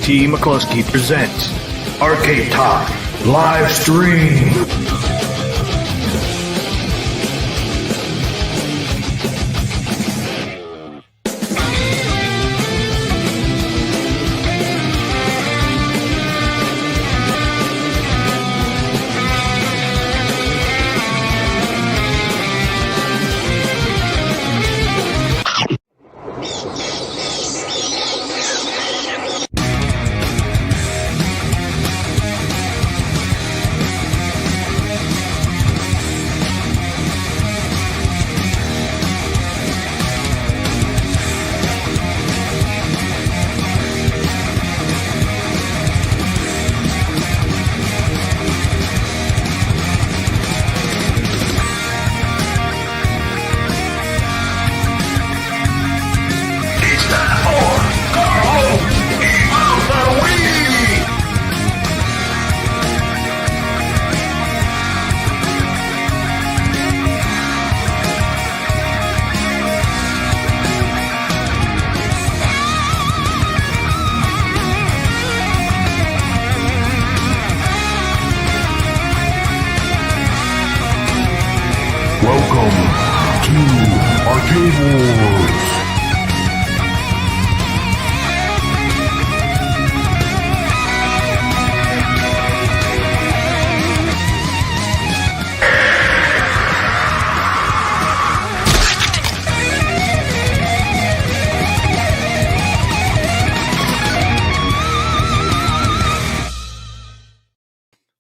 T. McCluskey presents Arcade Talk Live Stream. Welcome to Arcade Wars.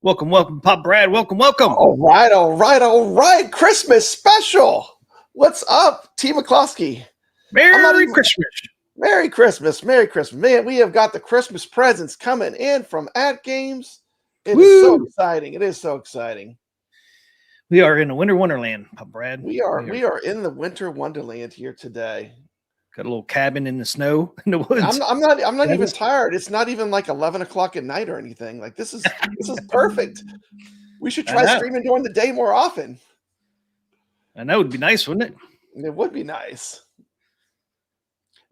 Welcome, Pop Brad. Welcome. All right. Christmas special. What's up, T. McCluskey? Merry Christmas. Merry Christmas. Man, we have got the Christmas presents coming in from AtGames. It is so exciting. We are in a winter wonderland, Pop Brad. We are in the winter wonderland here today. Got a little cabin in the snow in the woods. I'm not even tired. It's not even like 11 o'clock at night or anything. Like this is perfect. We should try streaming during the day more often. I know, it'd be nice, wouldn't it? It would be nice.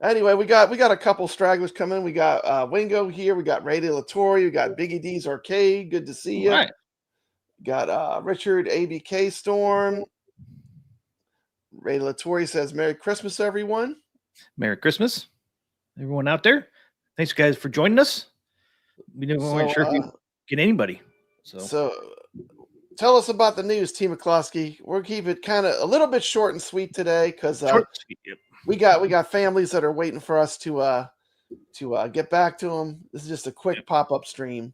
Anyway, we got a couple stragglers coming. We got Wingo here. We got Ray De La Torre. We got Biggie D's Arcade. Good to see you. All right. Got Richard ABK Storm. Ray De La Torre says, "Merry Christmas, everyone." Merry Christmas, everyone out there. Thanks, guys, for joining us. We weren't sure if you get anybody. So tell us about the news, T. McCluskey. We'll keep it kind of a little bit short and sweet today because we got families that are waiting for us to get back to them. This is just a quick pop-up stream.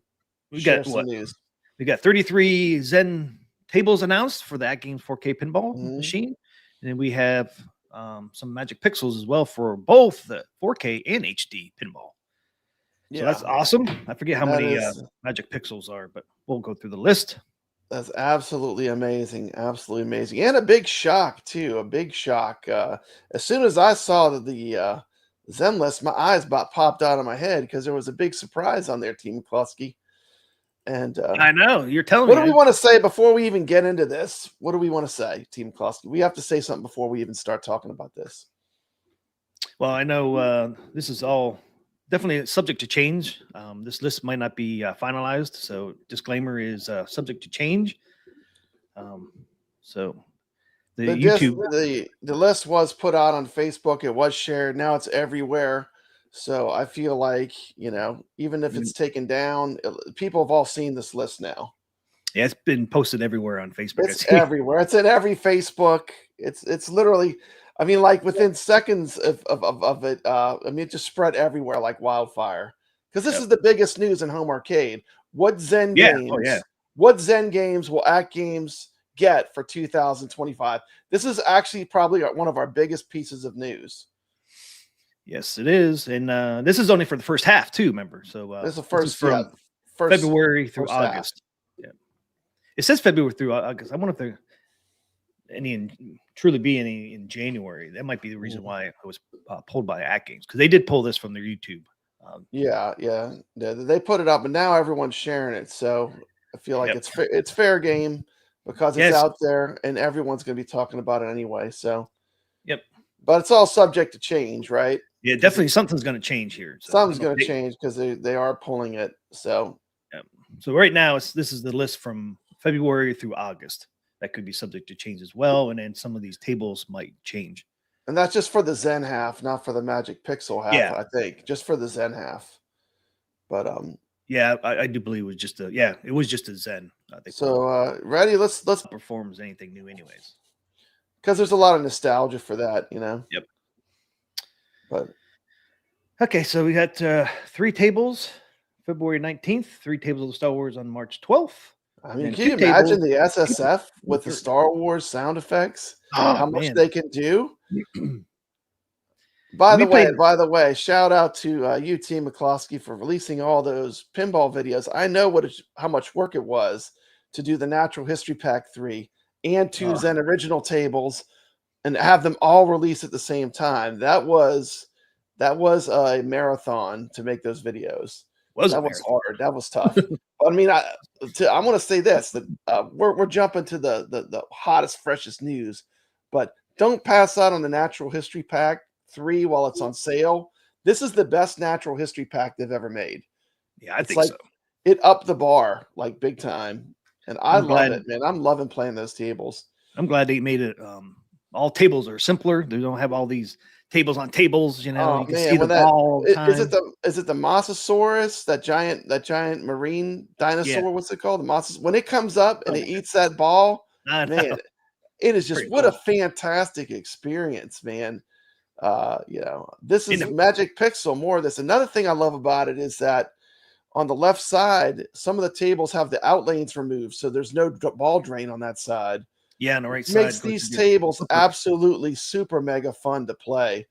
We got some news. We got 33 Zen tables announced for the AtGames 4K pinball machine, and then we have some Magic Pixels as well for both the 4K and HD pinball. So that's awesome. I forget how many Magic Pixels are, but we'll go through the list. That's absolutely amazing. Absolutely amazing. And a big shock, too. A big shock. As soon as I saw the Zen list, my eyes about popped out of my head because there was a big surprise on there, Team McCluskey. And I know. You're telling me. What do we want to say before we even get into this? What do we want to say, Team McCluskey? We have to say something before we even start talking about this. Well, I know this is all definitely subject to change. This list might not be finalized, so disclaimer is subject to change. So the list was put out on Facebook. It was shared. Now it's everywhere. So I feel like, even if it's taken down, people have all seen this list now. Yeah, it's been posted everywhere on Facebook. It's everywhere. It's in every Facebook. It's literally, like within seconds of it. It just spread everywhere like wildfire. Because this is the biggest news in home arcade. What Zen games? What Zen games will AtGames get for 2025? This is actually probably one of our biggest pieces of news. Yes, it is, and this is only for the first half too. Remember, so this is the first from February through August. Yeah, it says February through August. I wonder if there truly be any in January. That might be the reason why it was pulled by AtGames, because they did pull this from their YouTube. Yeah, they put it up, and now everyone's sharing it. So I feel like it's fair game because it's out there, and everyone's going to be talking about it anyway. So Yep. But it's all subject to change, right? Yeah, definitely something's going to change here. So something's going to change because they are pulling it. So, yeah. So right now, this is the list from February through August. That could be subject to change as well, and then some of these tables might change. And that's just for the Zen half, not for the Magic Pixel half. Yeah. I think just for the Zen half. But yeah, I do believe it was just it was just a Zen. I think. So ready? Let's performs anything new, anyways. Because there's a lot of nostalgia for that, you know. Yep. But okay, so we got 3 tables, February 19th. 3 tables of the Star Wars on March 12th. I mean, can you imagine the SSF with the Star Wars sound effects? How much they can do? By the way, shout out to you, T. McCloskey, for releasing all those pinball videos. I know how much work it was to do the Natural History Pack 3 and 2 Zen original tables and have them all released at the same time. That was a marathon to make those videos. That was hard. That was tough. I mean, I want to say this, that we're jumping to the hottest, freshest news, but don't pass out on the Natural History Pack 3 while it's on sale. This is the best Natural History Pack they've ever made. Yeah, I think so. It upped the bar like big time. And I love it, man. I'm loving playing those tables. I'm glad they made it. All tables are simpler. They don't have all these tables on tables. You know, you can see the ball all the time. Is it the Mosasaurus, that giant marine dinosaur? Yeah. What's it called? The Mosasaurus. When it comes up and it eats that ball, man, it is just a fantastic experience, man. You know, this is Magic Pixel. More of this. Another thing I love about it is that on the left side, some of the tables have the outlanes removed, so there's no ball drain on that side. Yeah, on the right side. Makes these tables absolutely super mega fun to play.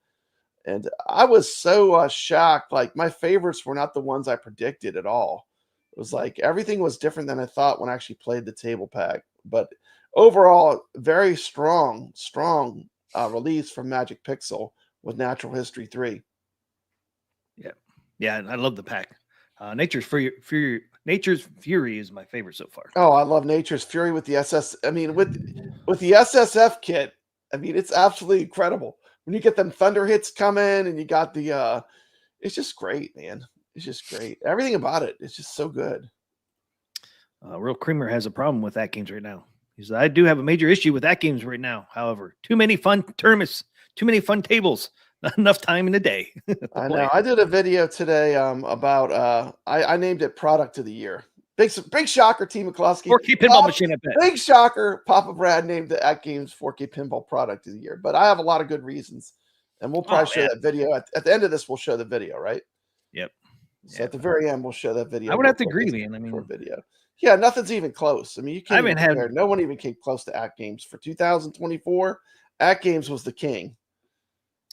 And I was so shocked. Like, my favorites were not the ones I predicted at all. It was like everything was different than I thought when I actually played the table pack. But overall, very strong release from Magic Pixel with Natural History 3. Yeah. Yeah, and I love the pack. Nature's Fury is my favorite so far. Oh, I love Nature's Fury with the with the SSF kit. I mean, it's absolutely incredible. When you get them thunder hits coming and you got the it's just great, man. It's just great. Everything about it. It's just so good. Real Creamer has a problem with AtGames right now. He says, I do have a major issue with AtGames right now. However, too many fun tournaments, too many fun tables. Not enough time in the day. I know. I did a video today about I named it Product of the Year. Big shocker, T. McCloskey. 4K pinball machine, I bet. Big shocker. Papa Brad named the AtGames 4K pinball Product of the Year. But I have a lot of good reasons. And we'll probably show that video. At the end of this, we'll show the video, right? Yep. So at the very end, we'll show that video. I would have to agree, man. I mean, video. Yeah, nothing's even close. I mean, you can't even compare. No one even came close to AtGames for 2024. AtGames was the king.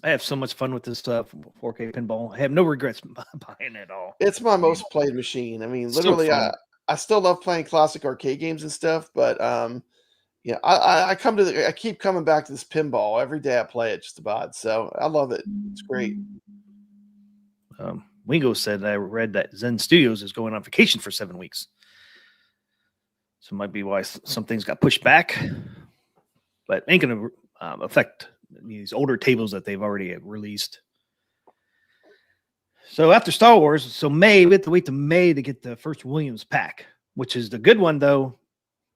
I have so much fun with this 4K pinball. I have no regrets buying it at all. It's my most played machine. I mean, literally, I still love playing classic arcade games and stuff, but yeah, I keep coming back to this pinball every day. I play it just about, so I love it. It's great. Wingo said I read that Zen Studios is going on vacation for 7 weeks, so it might be why some things got pushed back, but ain't going to affect these older tables that they've already released. So after Star Wars, so May, we have to wait to May to get the first Williams pack, which is the good one though.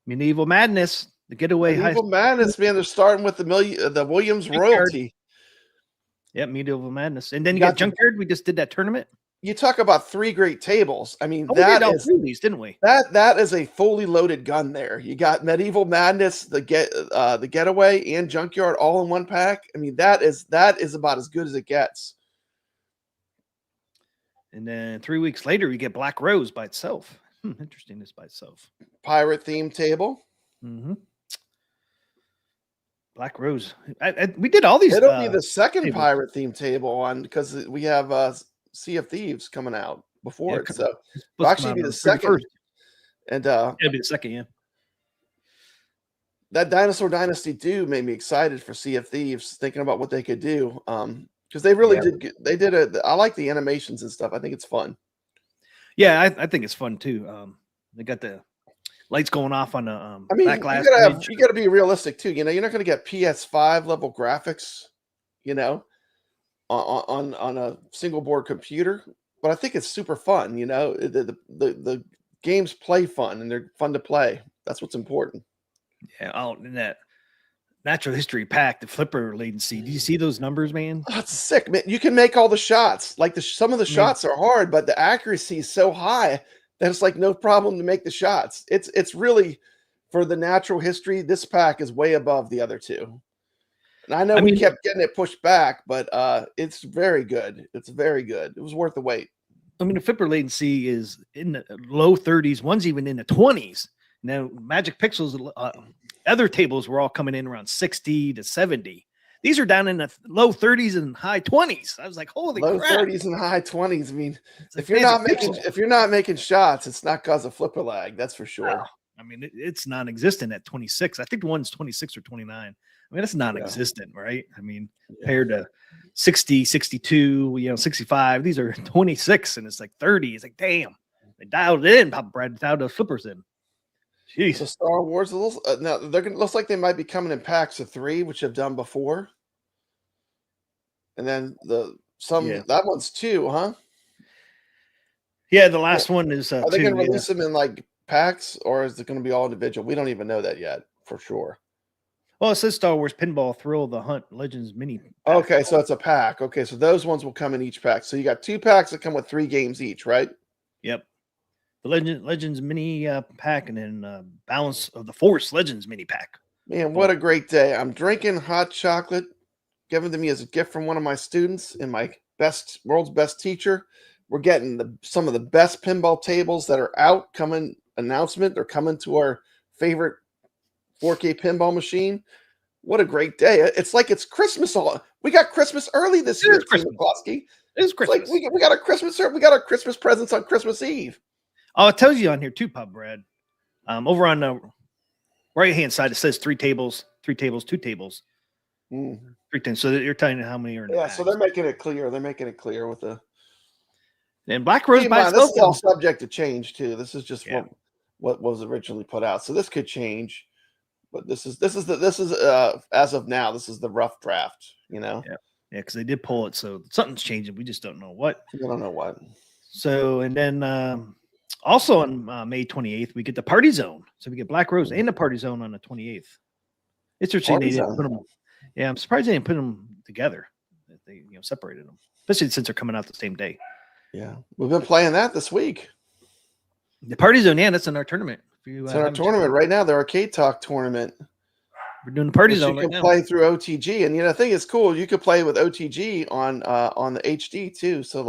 Medieval Madness, the getaway. Medieval Madness, man. They're starting with the Williams royalty. Yeah, Medieval Madness, and then you got Junkyard. We just did that tournament. You talk about 3 great tables. I mean, we did all 3 of these, didn't we? That is a fully loaded gun there. You got Medieval Madness, the getaway, and Junkyard all in one pack. I mean, that is about as good as it gets. And then 3 weeks later, we get Black Rose by itself. Interesting, this by itself. Pirate theme table. Mm-hmm. Black Rose. We did all these. It'll be the second pirate theme table on, because we have Sea of Thieves coming out before it, so it'll actually be the second. And it'll be the second, yeah. That Dinosaur Dynasty 2 made me excited for Sea of Thieves, thinking about what they could do. Because they really did. I like the animations and stuff. I think it's fun. Yeah, I think it's fun too. They got the lights going off on the I mean, you gotta be realistic too. You know, you're not gonna get PS5 level graphics, you know. on a single board computer, but I think it's super fun. You know, the games play fun and they're fun to play. That's what's important. Yeah. Oh, and that natural history pack, the flipper latency. Do you see those numbers, man? Oh, that's sick, man. You can make all the shots. Like some of the shots are hard, but the accuracy is so high that it's like no problem to make the shots. It's really, for the natural history, this pack is way above the other two. And I know we kept getting it pushed back, but it's very good. It's very good. It was worth the wait. I mean, the flipper latency is in the low 30s. One's even in the 20s. Now, Magic Pixels, other tables were all coming in around 60 to 70. These are down in the low 30s and high 20s. I was like, holy crap. Low 30s and high 20s. I mean, if you're not making shots, it's not because of flipper lag. That's for sure. Wow. I mean, it's non-existent at 26. I think the one's 26 or 29. I mean, that's non-existent, right? I mean, compared to 60, 62, 65, these are 26 and it's like 30. It's like, damn, they dialed it in. Papa Brad dialed the flippers in. Jeez. So Star Wars, now looks like they might be coming in packs of 3, which have done before. And then that one's 2, huh? Yeah, the last one is Are they going to release them in like packs, or is it going to be all individual? We don't even know that yet for sure. Well, it says Star Wars Pinball Thrill the Hunt Legends Mini pack. Okay, so it's a pack. Okay, so those ones will come in each pack. So you got 2 packs that come with 3 games each, right? Yep. The Legends Mini pack, and then Balance of the Force Legends Mini pack. Man, what a great day. I'm drinking hot chocolate given to me as a gift from one of my students and my world's best teacher. We're getting some of the best pinball tables that are out coming announcement. They're coming to our favorite 4K pinball machine. What a great day. It's like it's Christmas. We got Christmas early this year. It is Christmas. Like we got a Christmas. We got our Christmas presents on Christmas Eve. Oh, it tells you on here too, Pub Brad. Over on the right-hand side, it says 3 tables, 2 tables. 3 tables. So you're telling you how many are in the so they're making it clear. They're making it clear with the. And Black Rose by itself. This is all subject to change too. This is just what was originally put out. So this could change, but this is as of now, this is the rough draft. Yeah, because they did pull it, so something's changing. We just don't know what. We don't know what. So and then also on May 28th, we get the Party Zone. So we get Black Rose and the Party Zone on the 28th. It's interesting they didn't put them. Yeah, I'm surprised they didn't put them together. They separated them, especially since they're coming out the same day. Yeah, we've been playing that this week. The Party Zone, that's in our tournament. It's in our tournament right now, the Arcade Talk tournament. We're doing the Party Zone right now. You can play through OTG, and I think it's cool. You could play with OTG on the HD too. So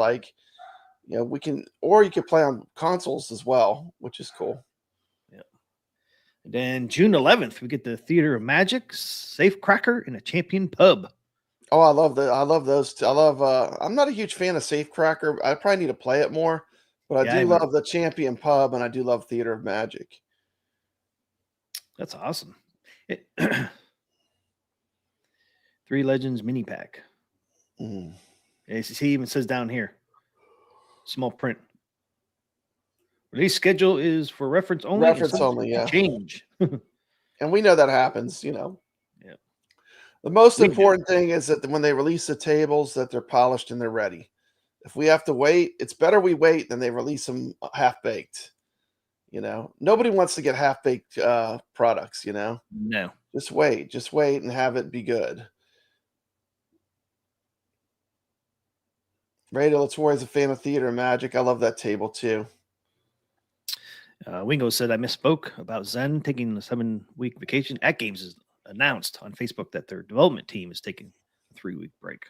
we can, or you could play on consoles as well, which is cool. Yeah. And then June 11th, we get the Theater of Magic, Safe Cracker, and a Champion Pub. Oh, I love those two. I'm not a huge fan of Safecracker. I probably need to play it more, but I do love the Champion Pub, and I do love Theater of Magic. That's awesome. 3 Legends mini pack. He even says down here, small print. Release schedule is for reference only. Reference only, yeah. Change. And we know that happens, Yeah. The most important thing is that when they release the tables, that they're polished and they're ready. If we have to wait, it's better we wait than they release them half-baked. Nobody wants to get half-baked products, No. Just wait and have it be good. Ray Latorre is a fan of Theater of Magic. I love that table too. Wingo said I misspoke about Zen taking a 7-week vacation. AtGames is announced on Facebook that their development team is taking a 3-week break.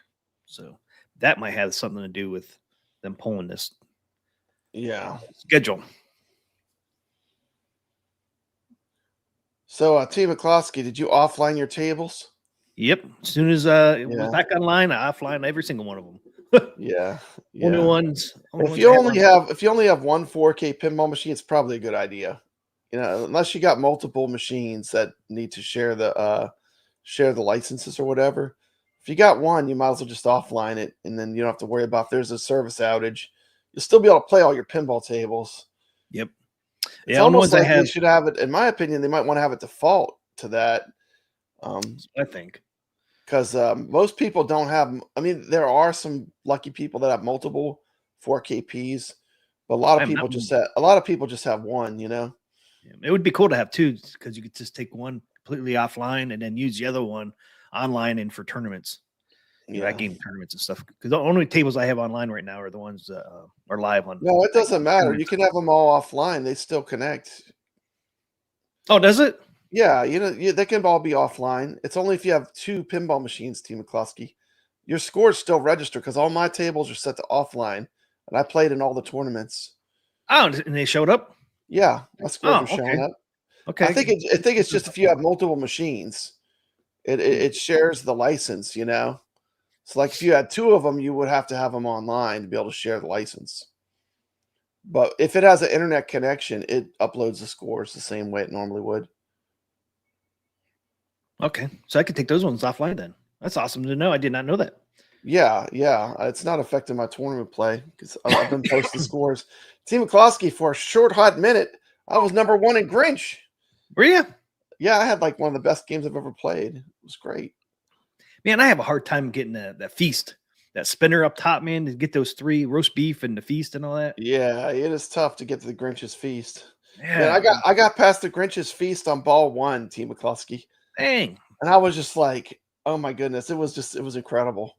So that might have something to do with them pulling this schedule. So, T. McCloskey, did you offline your tables? Yep. As soon as it was back online, I offline every single one of them. Yeah. Only ones. If you only have one 4K pinball machine, it's probably a good idea. Unless you got multiple machines that need to share the licenses or whatever. If you got one, you might as well just offline it, and then you don't have to worry about if there's a service outage. You'll still be able to play all your pinball tables. Yep. It's almost like they should have it. In my opinion, they might want to have it default to that. I think. because most people don't have. I mean, there are some lucky people that have multiple 4KPs, but a lot of people just have one. You know, it would be cool to have two because you could just take one completely offline and then use the other one online and for tournaments. That game tournaments and stuff. Because the only tables I have online right now are the ones that are live on. No, it doesn't matter. You can have them all offline; they still connect. Oh, does it? Yeah, you know, they can all be offline. It's only if you have 2 pinball machines, Team McCluskey. Your scores still register because all my tables are set to offline, and I played in all the tournaments. Oh, and they showed up? Yeah, my scores were showing up. Okay. I think it's just if you have multiple machines, it shares the license, you know? So like if you had 2 of them, you would have to have them online to be able to share the license. But if it has an internet connection, it uploads the scores the same way it normally would. Okay, so I could take those ones offline then. That's awesome to know. I did not know that. Yeah. It's not affecting my tournament play because I've been posting scores. Team McCloskey, for a short hot minute, I was number 1 in Grinch. Were you? Yeah, I had like one of the best games I've ever played. It was great. Man, I have a hard time getting that feast, that spinner up top, man, to get those 3 roast beef and the feast and all that. Yeah, it is tough to get to the Grinch's feast. Yeah, man, I got past the Grinch's feast on ball 1, Team McCloskey. Dang. And I was just like, oh my goodness, it was incredible.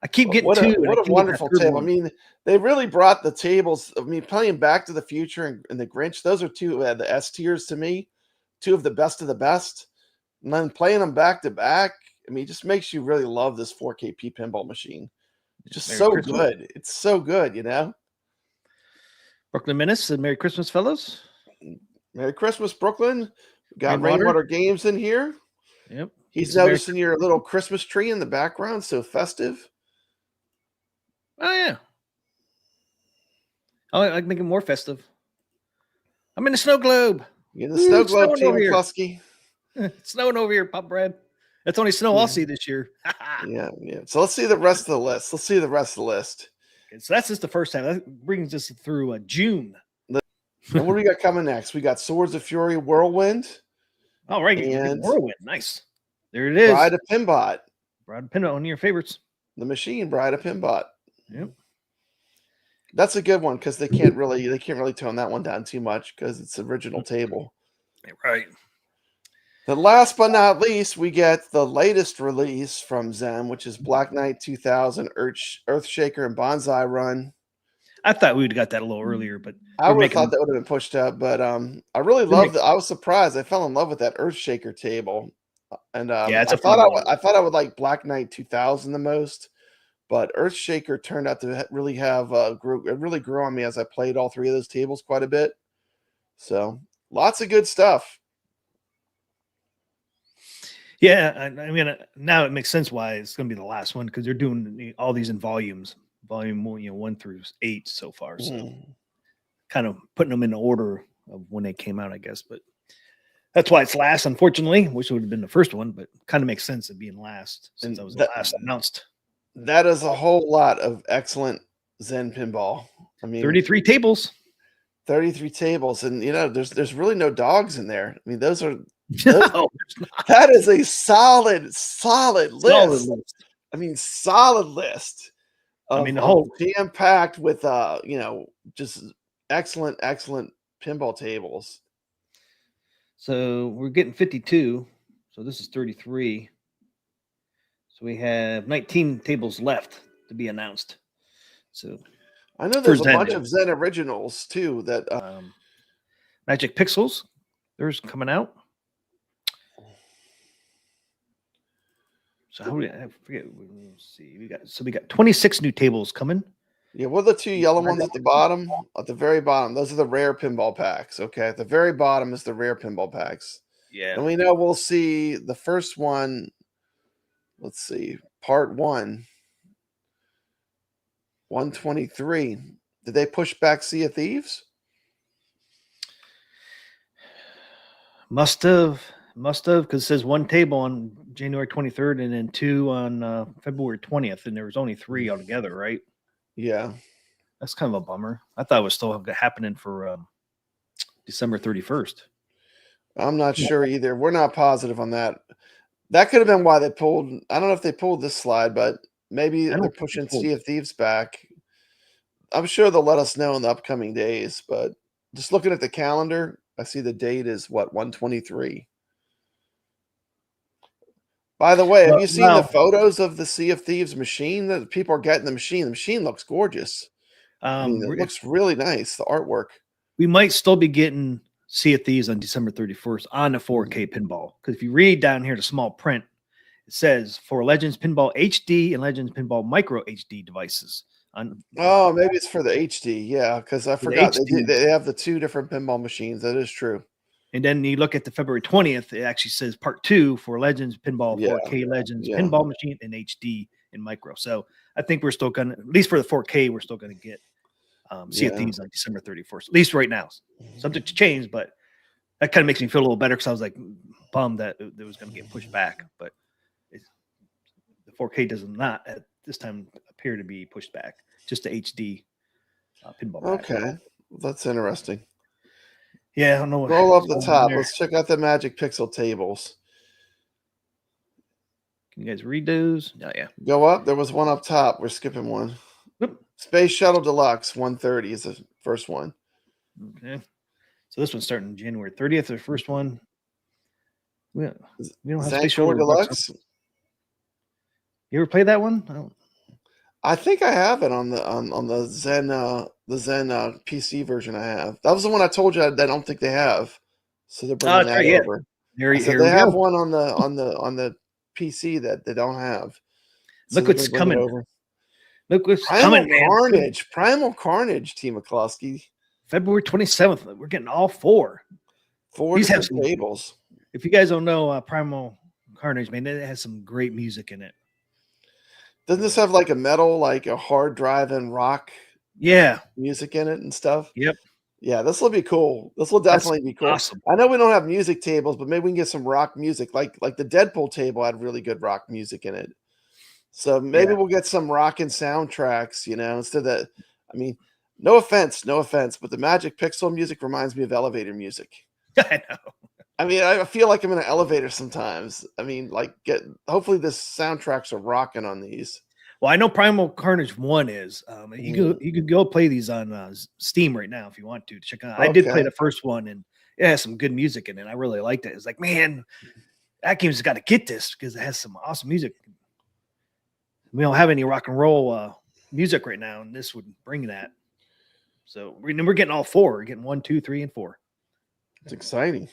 I keep getting what a wonderful table. I mean, they really brought the tables. I mean, playing Back to the Future and the Grinch, those are 2 the S tiers to me, 2 of the best. And then playing them back to back, I mean, it just makes you really love this 4KP pinball machine. It's just so good. It's so good, you know. Brooklyn Menace and Merry Christmas, fellows. Merry Christmas, Brooklyn. We got Rainwater Games in here. Yep. He's noticing your little Christmas tree in the background, so festive. Oh, yeah. Oh, I like making more festive. I'm in the snow globe. You're in the snow globe, Team McCluskey. It's snowing over here, Pop Brad. That's only snow I'll see this year. Yeah. So let's see the rest of the list. Okay, so that's just the first time. That brings us through June. And what do we got coming next? We got Swords of Fury Whirlwind. All right. And Whirlwind. Nice. There it is. Bride of Pinbot. Bride of Pinbot, one of your favorites. The machine, Bride of Pinbot. Yep. That's a good one because they can't really tone that one down too much because it's the original table. Right. The last but not least, we get the latest release from Zen, which is Black Knight 2000 Earthshaker and Bonsai Run. I thought we would have got that a little earlier, but I would have thought that would have been pushed up. But I really loved it. I was surprised. I fell in love with that Earthshaker table, and I thought I would like Black Knight 2000 the most. But Earthshaker turned out to really have it really grew on me as I played all 3 of those tables quite a bit. So lots of good stuff. Yeah, I mean, now it makes sense why it's going to be the last one because they're doing all these in volumes, volume 1 through 8 so far. So kind of putting them in order of when they came out, I guess. But that's why it's last, unfortunately. Wish it would have been the first one, but kind of makes sense of being last since that was the last announced. That is a whole lot of excellent Zen Pinball. I mean, 33 tables. 33 tables, and you know, there's really no dogs in there. I mean, those are. No, that is a solid list. I mean, solid list. The whole jam packed with just excellent pinball tables. So we're getting 52. So this is 33. So we have 19 tables left to be announced. So I know there's a bunch of Zen originals too that Magic Pixels. There's coming out. So I forget. Let's see. We got 26 new tables coming. Yeah, what are the 2 yellow ones at the bottom? At the very bottom, those are the rare pinball packs. Okay, at the very bottom is the rare pinball packs. Yeah, and we know we'll see the first one. Let's see, part 1, 123. Did they push back Sea of Thieves? Must have, because it says 1 table on January 23rd and then 2 on February 20th, and there was only 3 altogether, right? Yeah. That's kind of a bummer. I thought it was still happening for December 31st. I'm not sure either. We're not positive on that. That could have been why they pulled. I don't know if they pulled this slide, but maybe I they're don't pushing think Sea of Thieves back. I'm sure they'll let us know in the upcoming days, but just looking at the calendar, I see the date is what, 123. By the way, have you seen the photos of the Sea of Thieves machine that people are getting the machine? The machine looks gorgeous. I mean, it looks really nice, the artwork. We might still be getting Sea of Thieves on December 31st on the 4K pinball. Because if you read down here the small print, it says for Legends Pinball HD and Legends Pinball Micro HD devices. Oh, maybe it's for the HD. Yeah, because I forgot they have the 2 different pinball machines. That is true. And then you look at the February 20th, it actually says part 2 for Legends Pinball 4K Legends Pinball Machine and HD and Micro. So I think we're still going to, at least for the 4K, we're still going to get Sea of Thieves on December 31st, at least right now. Subject to change, but that kind of makes me feel a little better because I was like bummed that it was going to get pushed back. But the 4K does not at this time appear to be pushed back, just the HD pinball. Okay, that's interesting. Yeah, I don't know. Roll up the top. Let's check out the Magic Pixel tables. Can you guys read those? Oh, yeah. Go up. There was one up top. We're skipping one. Oop. Space Shuttle Deluxe 130 is the first one. Okay. So this one's starting January 30th, the first one. We don't have Space Shuttle Deluxe. You ever played that one? I think I have it on the Zen PC version. I have. That was the one I told you I don't think they have. So they're bringing that over. They have one on the PC that they don't have. So look what's coming. Look what's coming, man. Primal Carnage, Team McCluskey. February 27th. We're getting all 4. These have some tables. If you guys don't know Primal Carnage, man, it has some great music in it. Doesn't this have like a metal, like a hard drive and rock music in it and stuff? Yep. Yeah, this will be cool. This will definitely be cool. Awesome. I know we don't have music tables, but maybe we can get some rock music. Like the Deadpool table had really good rock music in it. So maybe we'll get some rockin' soundtracks, instead of that. I mean, no offense, but the Magic Pixel music reminds me of elevator music. I know. I mean, I feel like I'm in an elevator sometimes. I mean, hopefully the soundtracks are rocking on these. Well, I know Primal Carnage 1 is. You could go play these on Steam right now if you want to check out. I did play the first one, and it has some good music in it. I really liked it. It's like, man, AtGames has got to get this because it has some awesome music. We don't have any rock and roll music right now, and this would bring that. So we're getting all 4. We're getting 1, 2, 3, and 4. It's exciting.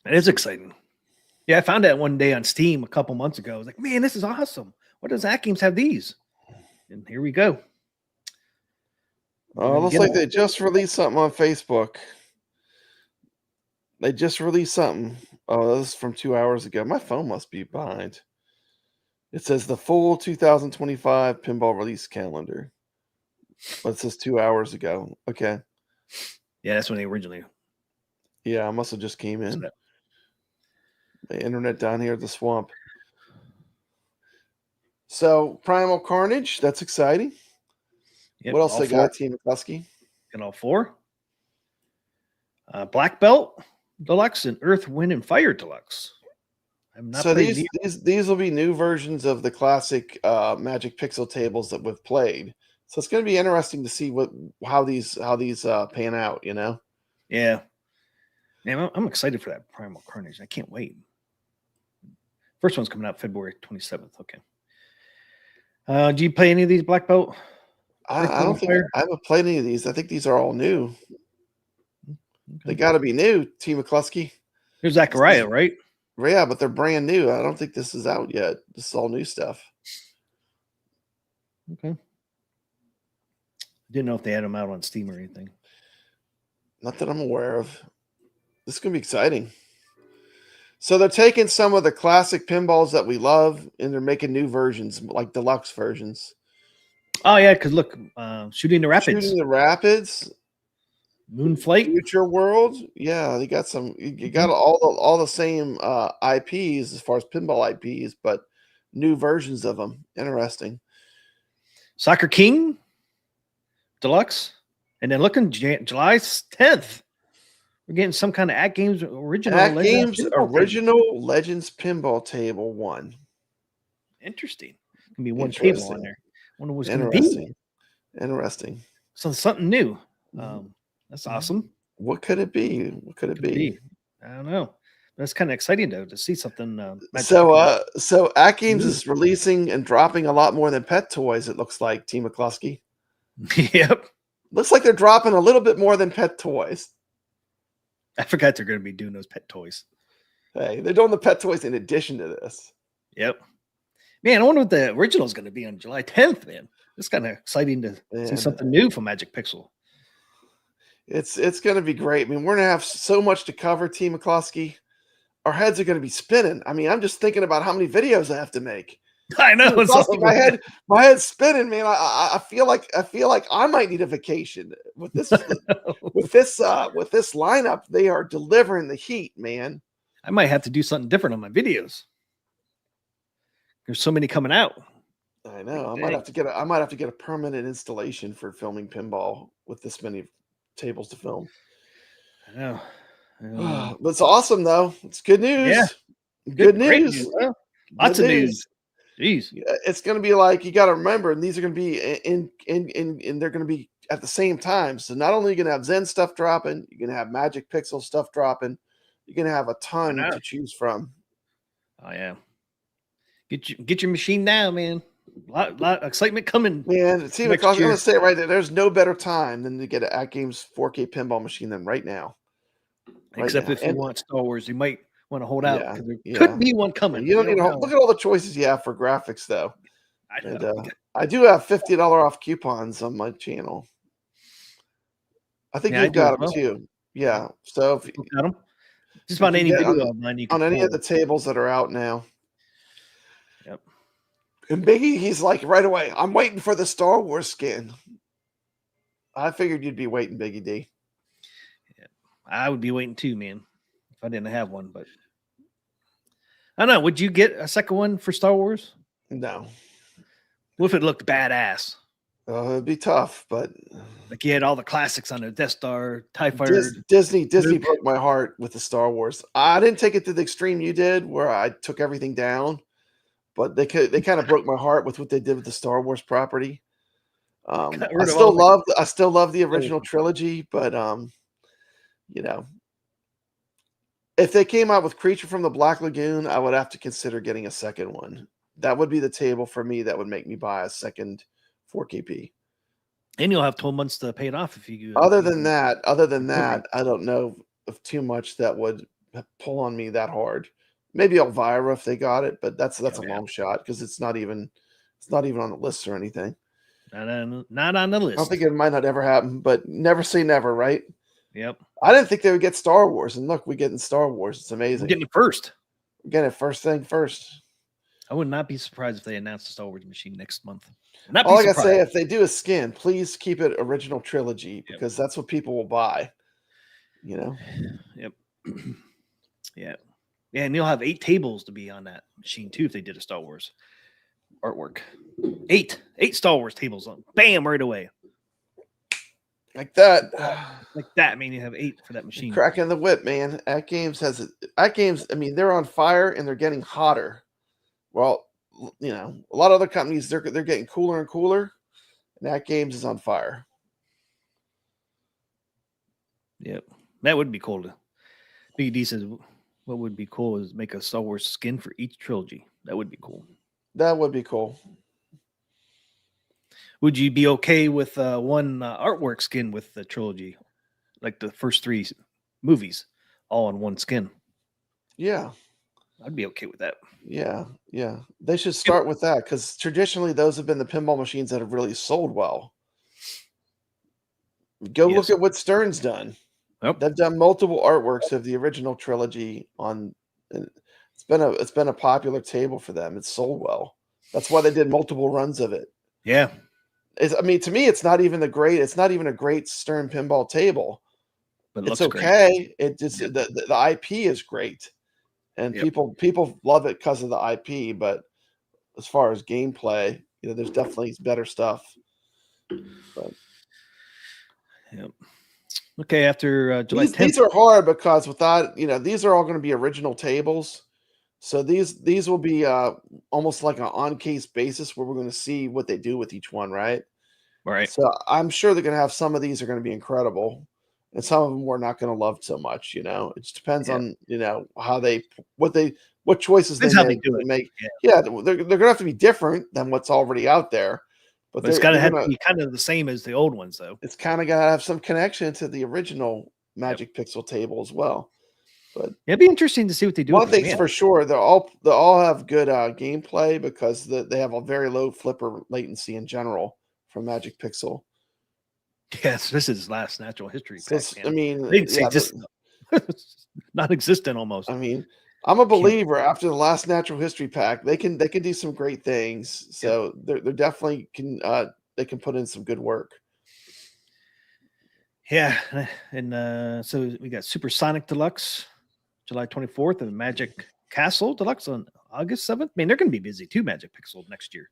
It is exciting. Yeah, I found that one day on Steam a couple months ago. I was like, man, this is awesome. What does AtGames have these? And here we go. Oh, looks like they just released something on Facebook. They just released something. Oh, this is from 2 hours ago. My phone must be behind. It says the full 2025 pinball release calendar. But it says 2 hours ago. Okay. Yeah, that's when they originally. Yeah, I must have just came in. The internet down here at the swamp. So Primal Carnage, that's exciting. Yep, what else they got, Team McCluskey? And all 4. Black Belt Deluxe and Earth, Wind, and Fire Deluxe. So these will be new versions of the classic Magic Pixel tables that we've played. So it's going to be interesting to see how these pan out. Yeah. Man, I'm excited for that Primal Carnage. I can't wait. First one's coming out February 27th. Okay. Do you play any of these Black Belt? I don't think I haven't played any of these. I think these are all new. Okay. They got to be new, Team McCluskey. There's Zachariah, right? Yeah, but they're brand new. I don't think this is out yet. This is all new stuff. Okay. Didn't know if they had them out on Steam or anything. Not that I'm aware of. This is going to be exciting. So they're taking some of the classic pinballs that we love, and they're making new versions, like deluxe versions. Oh, yeah, because look, Shooting the Rapids. Shooting the Rapids. Moonflight. Future World. Yeah, they got some. You got all the same IPs as far as pinball IPs, but new versions of them. Interesting. Soccer King Deluxe. And then looking July 10th. We're getting some kind of AtGames original. AtGames original Legends Pinball Table 1. Interesting. Gonna be one table on there. Wonder what's gonna be. Interesting. So something new. That's awesome. What could it be? What could it be? I don't know. That's kind of exciting though to see something. So AtGames is releasing and dropping a lot more than pet toys. It looks like, T. McCluskey. Yep. Looks like they're dropping a little bit more than pet toys. I forgot they're going to be doing those pet toys. Hey, they're doing the pet toys in addition to this. Yep. Man, I wonder what the original is going to be on July 10th, man. It's kind of exciting to see something new from Magic Pixel. It's going to be great. I mean, we're going to have so much to cover, T. McCluskey. Our heads are going to be spinning. I mean, I'm just thinking about how many videos I have to make. I know. My head's spinning, man. I feel like I might need a vacation with this with this lineup. They are delivering the heat, man. I might have to do something different on my videos. There's so many coming out. I know. I might have to get a permanent installation for filming pinball with this many tables to film. I know. But it's awesome though. It's good news. Yeah. Good news. Well, lots of news. Jeez. It's going to be like, you got to remember, and these are going to be in they're going to be at the same time. So not only are you going to have Zen stuff dropping, you're going to have Magic Pixel stuff dropping. You're going to have a ton to choose from. Oh yeah. Get your machine now, man. A lot of excitement coming. Man, see, I'm going to say it right there. There's no better time than to get an AtGames 4K pinball machine than right now. Except if you want Star Wars, you might want to hold out because there could be one coming. You don't need to look at all the choices you have for graphics, though. I do have $50 off coupons on my channel. I think you've got them too. Yeah. So if you got them, just about any video of mine, you can on any of the tables that are out now. Yep. And Biggie, he's like right away, I'm waiting for the Star Wars skin. I figured you'd be waiting, Biggie D. Yeah, I would be waiting too, man, if I didn't have one. But I don't know. Would you get a second one for Star Wars? No. What if it looked badass? It'd be tough, but like you had all the classics on the Death Star, TIE Fighter. Disney broke my heart with the Star Wars. I didn't take it to the extreme you did, where I took everything down, but they kind of broke my heart with what they did with the Star Wars property. I still love the original trilogy, but you know, if they came out with Creature from the Black Lagoon, I would have to consider getting a second one. That would be the table for me that would make me buy a second 4KP. And you'll have 12 months to pay it off if you. Other than that, I don't know of too much that would pull on me that hard. Maybe Elvira if they got it, but that's a long shot because it's not even on the list or anything. Not on the list. I don't think it might not ever happen, but never say never, right? Yep. I didn't think they would get Star Wars, and look, we get in Star Wars. It's amazing. We're getting it first. We're getting it first thing first. I would not be surprised if they announced the Star Wars machine next month. All I gotta say, if they do a skin, please keep it original trilogy because that's what people will buy. You know. Yep. Yeah. Yeah, and you'll have 8 tables to be on that machine too if they did a Star Wars artwork. 8 Star Wars tables on. Bam, right away. Like that. Like that. I mean, you have 8 for that machine. Cracking the whip, man. AtGames, I mean, they're on fire and they're getting hotter. Well, you know, a lot of other companies, they're getting cooler and cooler. And AtGames is on fire. Yep. That would be cool. Big D says, what would be cool is make a Star Wars skin for each trilogy. That would be cool. That would be cool. Would you be okay with one artwork skin with the trilogy? Like the first 3 movies all on one skin? Yeah. I'd be okay with that. Yeah. Yeah. They should start with that because traditionally those have been the pinball machines that have really sold well. Go look at what Stern's done. Yep. They've done multiple artworks of the original trilogy on. It's been a popular table for them. It's sold well. That's why they did multiple runs of it. Yeah. I mean, to me, it's not even a great Stern pinball table. But it's okay. Great. It just the IP is great, and people love it because of the IP. But as far as gameplay, you know, there's definitely better stuff. But. Yep. Okay, after July 10th. These are hard because without, these are all going to be original tables. So these will be almost like an on-case basis where we're going to see what they do with each one, right? Right. So I'm sure they're going to have some of these are going to be incredible, and some of them we're not going to love so much. It just depends on how what choices Depends they how they make. do it. Yeah, they're going to have to be different than what's already out there, But it's got to have to be kind of the same as the old ones, though. It's kind of got to have some connection to the original Magic Pixel table as well. But it'd be interesting to see what they do. One thing's for sure, they'll all have good gameplay because they have a very low flipper latency in general from Magic Pixel. Yes, this is last natural history. So pack, I mean, just non-existent almost. I mean, I'm a believer. After the last natural history pack, they can do some great things. So they're definitely they can put in some good work. Yeah, and so we got Supersonic Deluxe, July 24th, and Magic Castle Deluxe on August 7th. I mean, they're going to be busy too, Magic Pixel next year.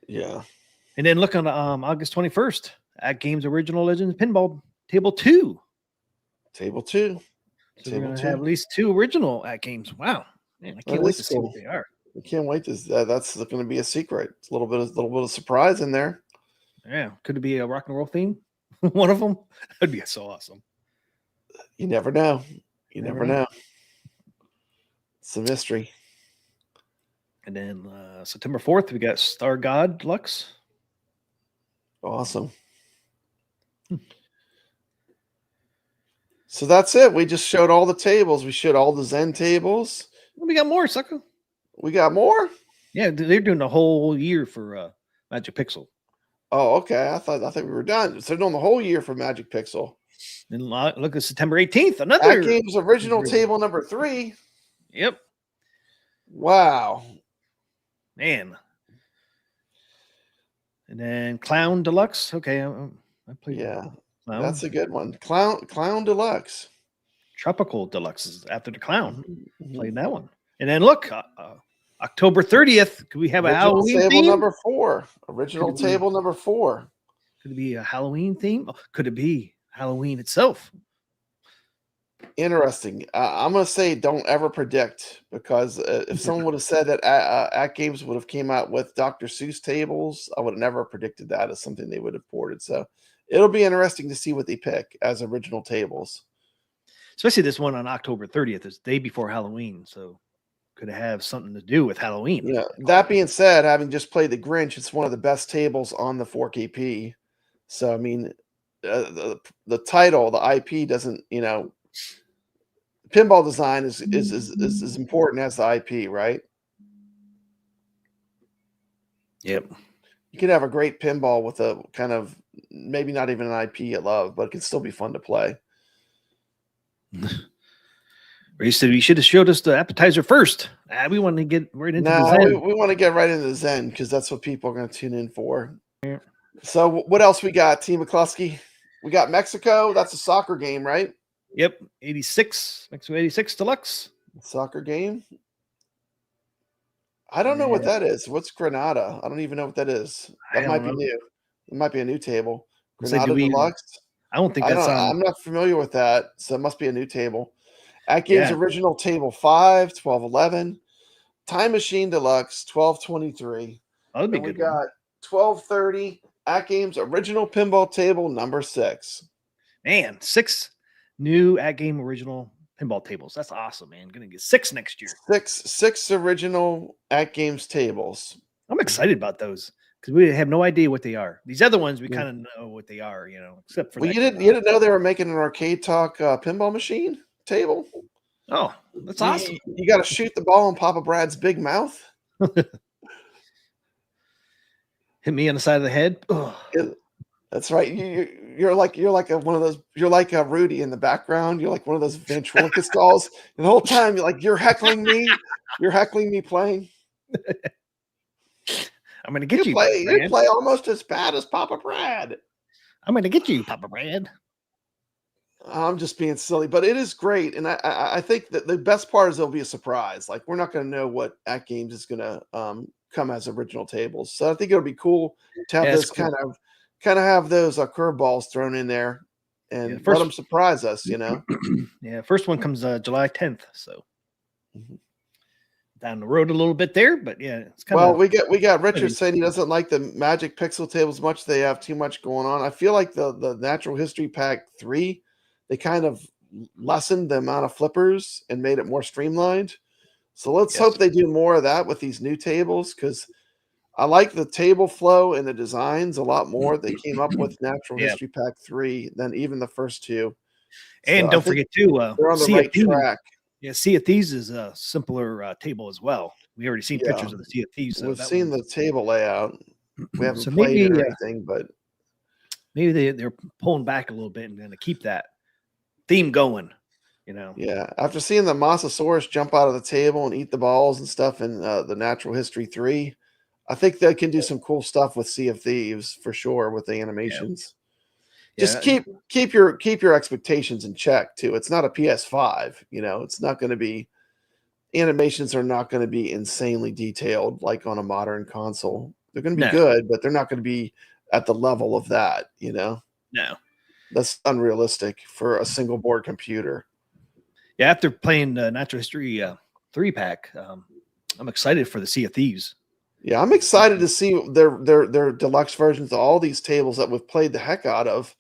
Yeah. And then look on August 21st, AtGames Original Legends Pinball Table 2. Table 2. So we're going to have at least 2 original AtGames. Wow. Man, I can't wait to see what they are. I can't wait to that's going to be a secret. It's a little bit of surprise in there. Yeah. Could it be a rock and roll theme? One of them? That'd be so awesome. You never know. You never know. It's a mystery. And then September 4th, we got Star God Deluxe. Awesome. So that's it. We just showed all the tables. We showed all the Zen tables. We got more, sucker. We got more? Yeah, they're doing the whole year for Magic Pixel. Oh, okay. I thought we were done. So they're doing the whole year for Magic Pixel. And look at September 18th, another AtGames original table number 3. Yep. Wow. Man. And then Clown Deluxe. Okay, I played. Yeah, Clown. that's a good one. Clown Deluxe. Tropical Deluxe is after the Clown. Played that one. And then look, October 30th. Could we have a Halloween table theme? number 4? Original table number 4. Could it be a Halloween theme? Could it be Halloween itself? Interesting. I'm going to say don't ever predict, because if someone would have said that AtGames would have came out with Dr. Seuss tables, I would have never predicted that as something they would have ported. So it'll be interesting to see what they pick as original tables. Especially this one on October 30th. It's the day before Halloween. So could it have something to do with Halloween? Yeah. That being said, having just played the Grinch, it's one of the best tables on the 4KP. So, I mean, the title, the IP doesn't, pinball design is as important as the IP, right? Yep. You can have a great pinball with a kind of maybe not even an IP you love, but it can still be fun to play. Or you said you should have showed us the appetizer first. We want to get right into the Zen. We want to get right into the Zen because that's what people are going to tune in for. Yeah. So what else we got, Team McCluskey? We got Mexico. That's a soccer game, right? Yep, 86, Mexico 86 Deluxe. Soccer game? I don't know what that is. What's Granada? I don't even know what that is. That might be new. It might be a new table. Granada Deluxe? I don't think that's on. I'm not familiar with that, so it must be a new table. AtGames original table 5, 1211. Time Machine Deluxe 1223. That'd be good. We got 1230. AtGames original pinball table number 6. Man, 6 new AtGame original pinball tables. That's awesome, man. Gonna get 6 next year. Six original AtGames tables. I'm excited about those because we have no idea what they are. These other ones we kind of know what they are, except for. Well, you didn't know they were making an Arcade Talk pinball machine table. Oh, that's awesome. You got to shoot the ball in Papa Brad's big mouth. Hit me on the side of the head. That's right. You're like one of those. You're like a Rudy in the background. You're like one of those ventriloquist dolls. And the whole time you're heckling me. You're heckling me playing. I'm gonna get you. You play almost as bad as Papa Brad. I'm gonna get you, Papa Brad. I'm just being silly, but it is great, and I think that the best part is there'll be a surprise. Like we're not going to know what AtGames is going to come as original tables, so I think it'll be cool to have those kind of have those curveballs thrown in there. and let them surprise us, Yeah, first one comes July 10th, so down the road a little bit there, but yeah, it's kind of. Well, we got Richard saying he doesn't like the Magic Pixel tables much. They have too much going on. I feel like the Natural History Pack 3, they kind of lessened the amount of flippers and made it more streamlined. So let's hope they do more of that with these new tables, because I like the table flow and the designs a lot more. They came up with Natural History Pack 3 than even the first two. And so don't forget too, they're on the right track. Yeah, Sea of Thieves is a simpler table as well. We already seen pictures of the Sea of Thieves. So we've seen the table layout. We haven't so played it or anything, but maybe they're pulling back a little bit and going to keep that theme going. Yeah, after seeing the Mosasaurus jump out of the table and eat the balls and stuff in the Natural History 3, I think they can do some cool stuff with Sea of Thieves for sure with the animations. Just keep your expectations in check too. It's not a PS5, it's not going to be, animations are not going to be insanely detailed like on a modern console. They're going to be good, but they're not going to be at the level of that, No. That's unrealistic for a single board computer. Yeah, after playing Natural History 3-pack, I'm excited for the Sea of Thieves. Yeah, I'm excited to see their deluxe versions of all these tables that we've played the heck out of,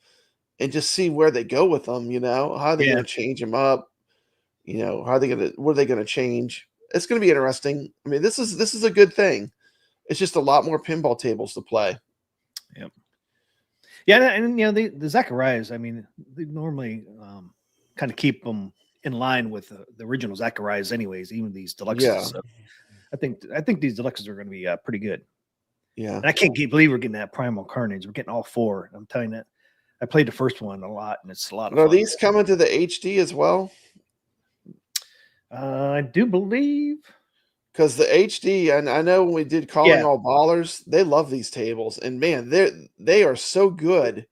and just see where they go with them. How are they going to change them up? How are they going to? What are they going to change? It's going to be interesting. I mean, this is a good thing. It's just a lot more pinball tables to play. Yep. Yeah, and the Zacharias. I mean, they normally kind of keep them in line with the original Zacharias, anyways. Even these deluxes. Yeah. So I think these deluxes are going to be pretty good. Yeah. And I can't believe we're getting that Primal Carnage. We're getting all four. I'm telling you, I played the first one a lot, and it's a lot of fun. Are these coming to the HD as well? I do believe. Because the HD, and I know when we did Calling All Ballers, they love these tables, and man, they are so good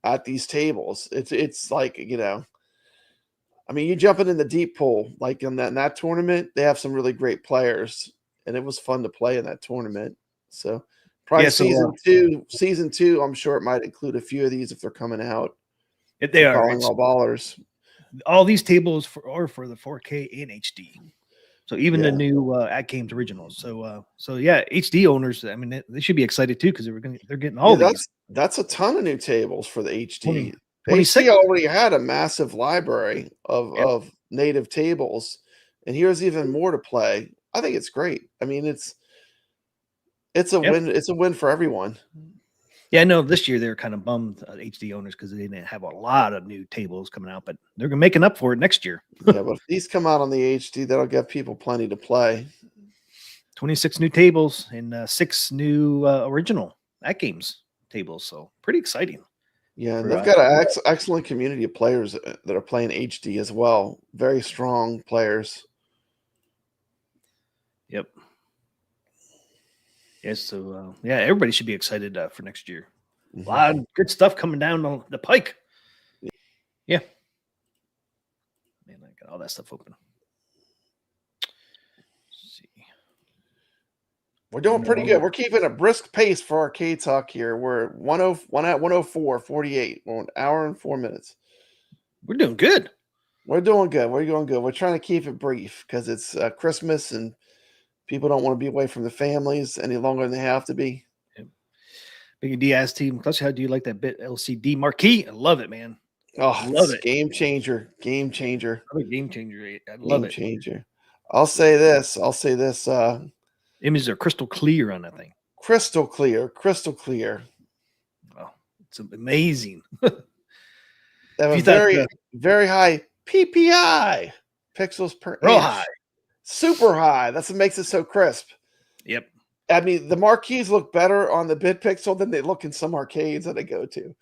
at these tables. It's like I mean, you jumping in the deep pool like in that tournament. They have some really great players, and it was fun to play in that tournament. So probably season two. I'm sure it might include a few of these if they're coming out. If they are Calling All Ballers. All these tables are for the 4K and HD. So even the new AtGames originals. So HD owners, I mean, they should be excited too, because they're getting all these. That's a ton of new tables for the HD. 26. HD already had a massive library of native tables, and here's even more to play. I think it's great. I mean, it's a win. It's a win for everyone. Yeah, no, this year they were kind of bummed HD owners because they didn't have a lot of new tables coming out, but they're making up for it next year. Yeah, but if these come out on the HD, that'll give people plenty to play. 26 new tables and 6 new original AtGames tables, so pretty exciting. Yeah, and they've got an excellent community of players that are playing HD as well. Very strong players. Yep. Yes, so everybody should be excited for next year. A lot of good stuff coming down the pike. Yeah. Man, I got all that stuff open. Let's see. We're doing pretty good. We're keeping a brisk pace for Arcade Talk here. We're at 104:48. We're an hour and 4 minutes. We're doing good. We're doing good. We're trying to keep it brief because it's Christmas and people don't want to be away from the families any longer than they have to be. Big Diaz team. Plus, how do you like that bit LCD marquee? I love it, man. Oh, I love it. Game changer. Game changer. Another game changer. I love it. Game changer. I'll say this. Images are crystal clear on that thing. Crystal clear. Oh, it's amazing. They have a very, very high PPI, pixels per inch. High. Super high. That's what makes it so crisp. Yep. I mean, the marquees look better on the bit pixel than they look in some arcades that I go to.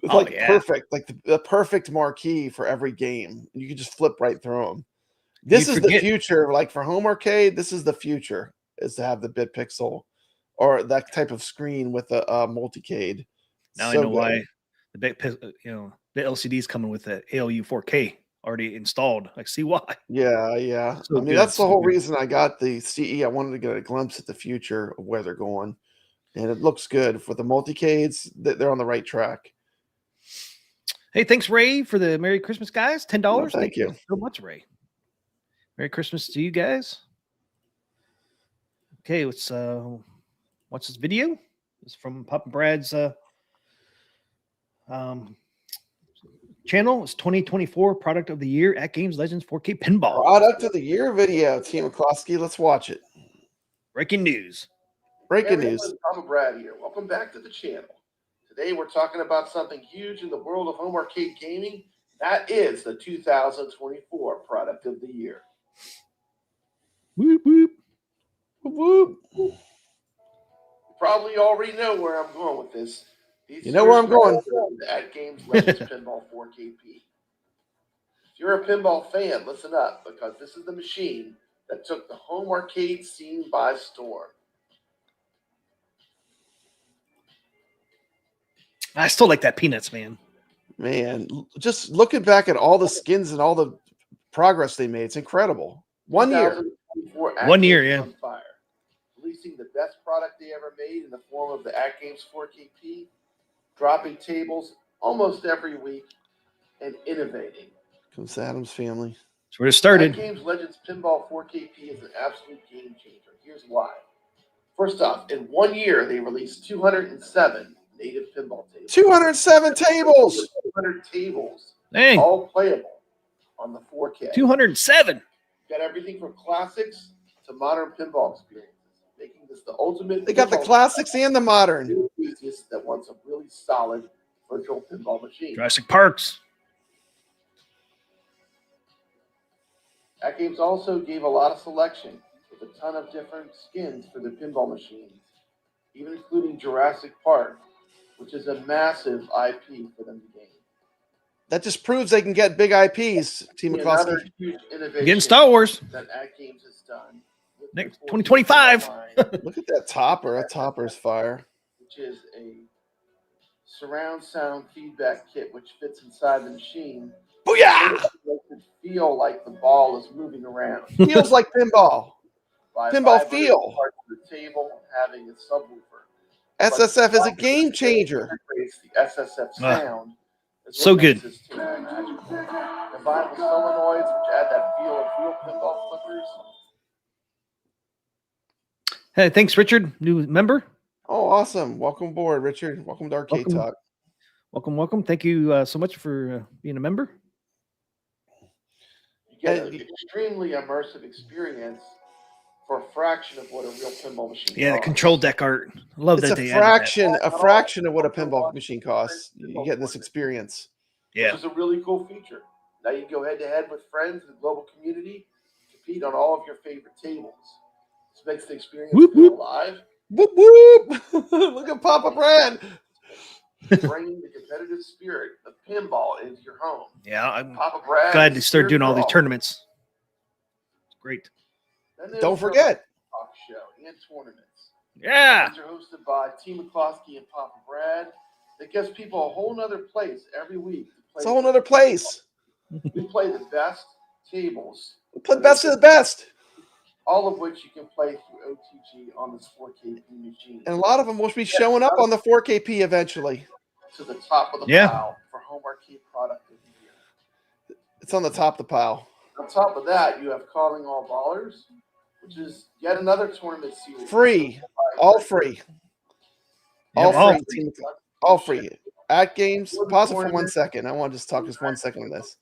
It's perfect, like the perfect marquee for every game. You can just flip right through them. This is the future. Like for home arcade, this is the future, is to have the bit pixel or that type of screen with a multicade. Now I know why the bit, the LCD is coming with the ALU 4K already installed. I see why. Yeah. So I mean, that's the whole reason I got the CE. I wanted to get a glimpse at the future of where they're going, and it looks good for the multicades. They're on the right track. Hey, thanks, Ray, for the Merry Christmas, guys. $10. Well, thank you so much, Ray. Merry Christmas to you guys. Okay, let's watch this video. It's from Papa Brad's channel. It's 2024 Product of the Year AtGames Legends 4K Pinball. Product of the Year video, Team McCloskey. Let's watch it. Breaking news. Breaking news. Papa Brad here. Welcome back to the channel. Today we're talking about something huge in the world of home arcade gaming. That is the 2024 Product of the Year. Whoop, whoop. Whoop. You probably already know where I'm going with this. You know where I'm going. The AtGames Legends Pinball 4KP. If you're a pinball fan, listen up, because this is the machine that took the home arcade scene by storm. I still like that Peanuts, man. Man, just looking back at all the skins and all the progress they made, it's incredible. 1 year. 1 year, yeah. On fire. Releasing the best product they ever made in the form of the AtGames 4KP, dropping tables almost every week, and innovating. Comes the Addams family. That's where it started. AtGames Legends Pinball 4KP is an absolute game changer. Here's why. First off, in 1 year, they released 207 native pinball tables. 207 tables. 200 tables. Dang. All playable on the 4K. 207. Got everything from classics to modern pinball experiences, making this the ultimate. They got the classics and the modern. Enthusiast that wants a really solid virtual pinball machine. Jurassic Parks. AtGames also gave a lot of selection with a ton of different skins for their pinball machines, even including Jurassic Park, which is a massive IP for them to gain. That just proves they can get big IPs, Team Another McCloskey. huge innovation Getting Star Wars. that AtGames has done. with Next their 2025. line, Look at that topper. That topper's fire. which is a surround sound feedback kit which fits inside the machine. Booyah! It makes it feel like the ball is moving around. Feels like pinball. By Pinball vibrating feel. parts of the table, having a subwoofer. SSF is a game changer. Integrates the SSF sound. is what so makes good. this tune magical. Combined with solenoids, which add that feel of real pinball flippers. Hey, thanks, Richard. New member. Oh, awesome. Welcome aboard, Richard. Welcome to Arcade Welcome. Talk. Welcome, welcome. Thank you so much for being a member. You get an extremely immersive experience for a fraction of what a real pinball machine Yeah, the costs. control deck art. I love It's that a they added that. fraction of what a pinball machine costs. You get this experience. Yeah. Which is a really cool feature. Now you can go head to head with friends in the global community, compete on all of your favorite tables. This makes the experience Whoop, feel whoop. alive, Whoop whoop! Look at Papa Brad. bringing the competitive spirit of pinball into your home. Yeah, I'm Papa Brad glad they is started here doing all for these tournaments. It's great. Then there's Don't the forget. talk show and tournaments. Yeah. These are hosted by Team McCloskey and Papa Brad. That gives people a whole nother place every week. To play It's a whole nother place. We play the best tables, We play best of the best. all of which you can play through OTG on this 4KP machine. And a lot of them will be showing up on the 4KP eventually. To the top of the Yeah. pile for home arcade product of the year. It's on the top of the pile. On top of that, you have Calling All Ballers, which is yet another tournament series. Free. All free. All all free. Team- All free. AtGames. Pause it for 1 second. I want to just talk just 1 second on this.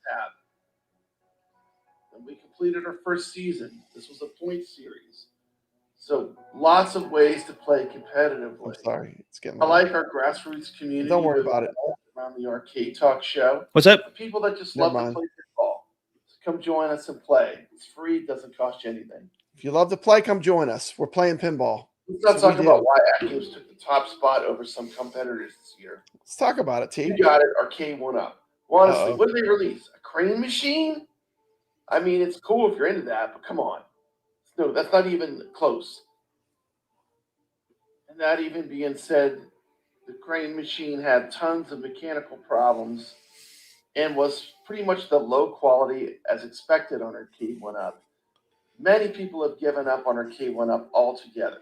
And we completed our first season. This was a point series. So lots of ways to play competitively. I'm sorry. It's getting I late. like our grassroots community. Don't worry about it. Around the Arcade Talk show. What's that? The people that just Never love to mind. play pinball. So come join us and play. It's free. It doesn't cost you anything. If you love to play, come join us. We're playing pinball. Let's not So we talk did. about why AtGames took the top spot over some competitors this year. Let's talk about it, T. You got it. Arcade went up. Well, honestly, Uh-oh. what did they release? A crane machine? I mean, it's cool if you're into that, but come on. No, that's not even close. And that even being said, the crane machine had tons of mechanical problems and was pretty much the low quality as expected on Arcade 1-Up. Many people have given up on Arcade 1-Up altogether.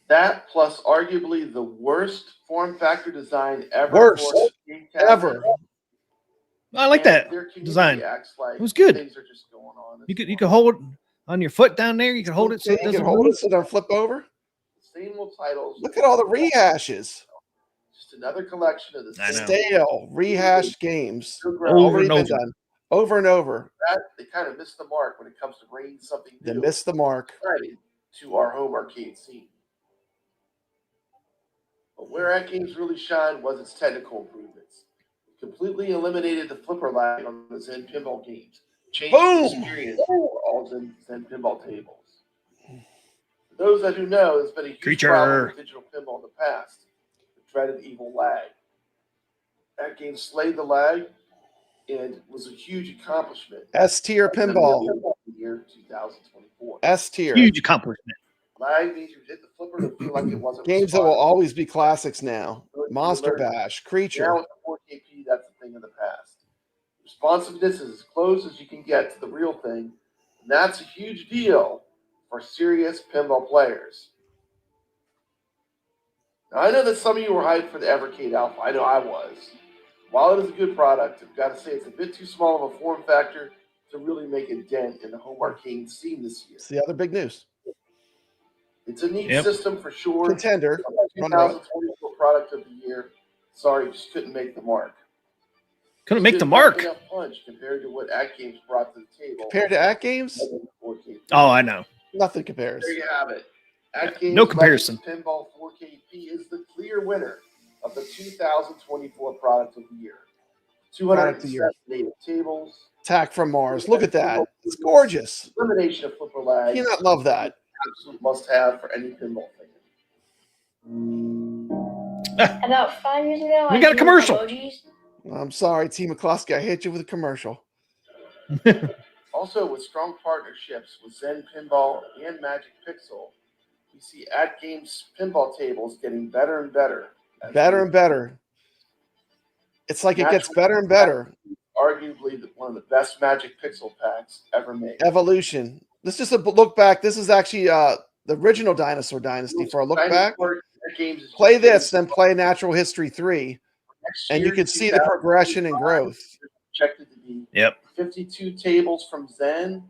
That plus arguably the worst form factor design ever. Worst for arcade cabinet ever. I like And that their community design. acts like It was good. things are just going on. You could hold it on your foot down there. You can hold it so it You doesn't can hold move. it so it don't flip over. Same old titles. Look at all the rehashes. Just another collection of the I know. Stale, rehashed games. Over Already and been over. done. Over and over. That they kind of missed the mark when it comes to bringing something They new missed the mark. exciting to our home arcade scene. But where AtGames really shined was its technical improvements. It completely eliminated the flipper lag on the Zen Pinball games, changing the Boom! experience for all Zen Pinball tables. For those that who know, there's been a huge problem with digital pinball in the past, the dreaded evil lag. AtGames slayed the lag and was a huge accomplishment. S-tier pinball. Year 2024. S-tier. Huge accomplishment. Lag means you hit the flipper to feel like it wasn't Games that will responding. always be classics now. Monster Bash, Creature. Now with the 4KP, that's a thing of the past. Responsiveness is as close as you can get to the real thing, and that's a huge deal for serious pinball players. Now, I know that some of you were hyped for the Evercade Alpha. I know I was. While it is a good product, I've got to say it's a bit too small of a form factor to really make a dent in the home arcade scene this year. It's the other big news. It's a neat system for sure. Contender. 2024 product of the year. Sorry, just couldn't make the mark. Couldn't make the mark. Enough punch compared to what AtGames brought to the table. Compared to AtGames? Oh, I know. Nothing compares. There you have it. AtGames No comparison. Pinball 4KP is the clear winner of the 2024 product of the year. 278 tables. Attack from Mars. Look at that. It's gorgeous. Elimination of flipper lag. You cannot love that. Absolute must-have for any pinball fan. About 5 years ago, We got a commercial. I'm sorry, T. McCluskey. I hit you with a commercial. Also, with strong partnerships with Zen Pinball and Magic Pixel, we see AtGames pinball tables getting better and better. Better and better. It's like it gets better and better. Arguably one of the best Magic Pixel packs ever made. Evolution. This is a look back. This is actually the original Dinosaur Dynasty for a look back. Play this, then play Natural History 3, and you can see the progression and growth. Projected to be 52 tables from Zen